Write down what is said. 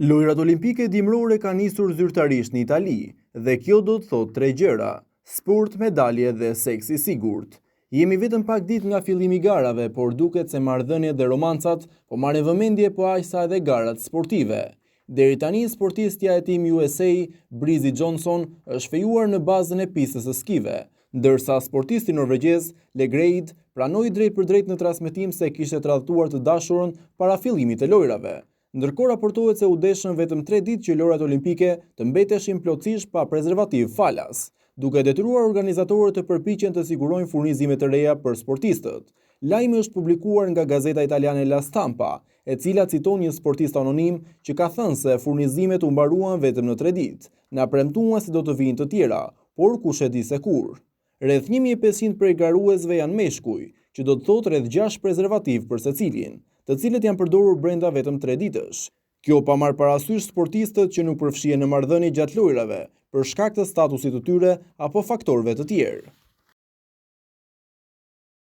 Lojrat olimpike dimrore ka nisur zyrtarisht në Itali dhe kjo do të thotë 3 gjëra: sport, medalje dhe seks i sigurt. Jemi vetëm pak ditë nga fillimi i garave, por duket se marrëdhëniet dhe romancat po marrin vëmendje po aq sa edhe garat sportive. Deri tani sportistja e Team USA, Breezy Johnson, është fejuar në bazën e pistës së skive, ndërsa sportisti norvegjez Legrade pranoi drejt për drejt në transmetim se kishte tradhtuar të dashurën para fillimit të lojrave. Ndërkohë raportohet se u deshën vetëm 3 ditë që lojrat olimpike të mbeteshin plotësisht pa prezervativ falas, duke detyruar organizatorët të përpiqen të sigurojnë furnizime të reja për sportistët. Lajmi është publikuar nga gazeta italiane La Stampa, e cila citon një sportist anonim që ka thënë se furnizimet u mbaruan vetëm në 3 ditë. Na premtuan se do të vinë të tjera, por kush e di se kur. Rreth 1500 prej garuesve janë meshkuj, që do të thotë rreth 6 prezervativ për secilin, të cilët janë përdorur brenda vetëm 3 ditësh. Kjo pa marrë parasysh sportistët që nuk përfshihen në marrëdhënie gjatë lojrave, për shkak të statusit të tyre apo faktorëve të tjerë.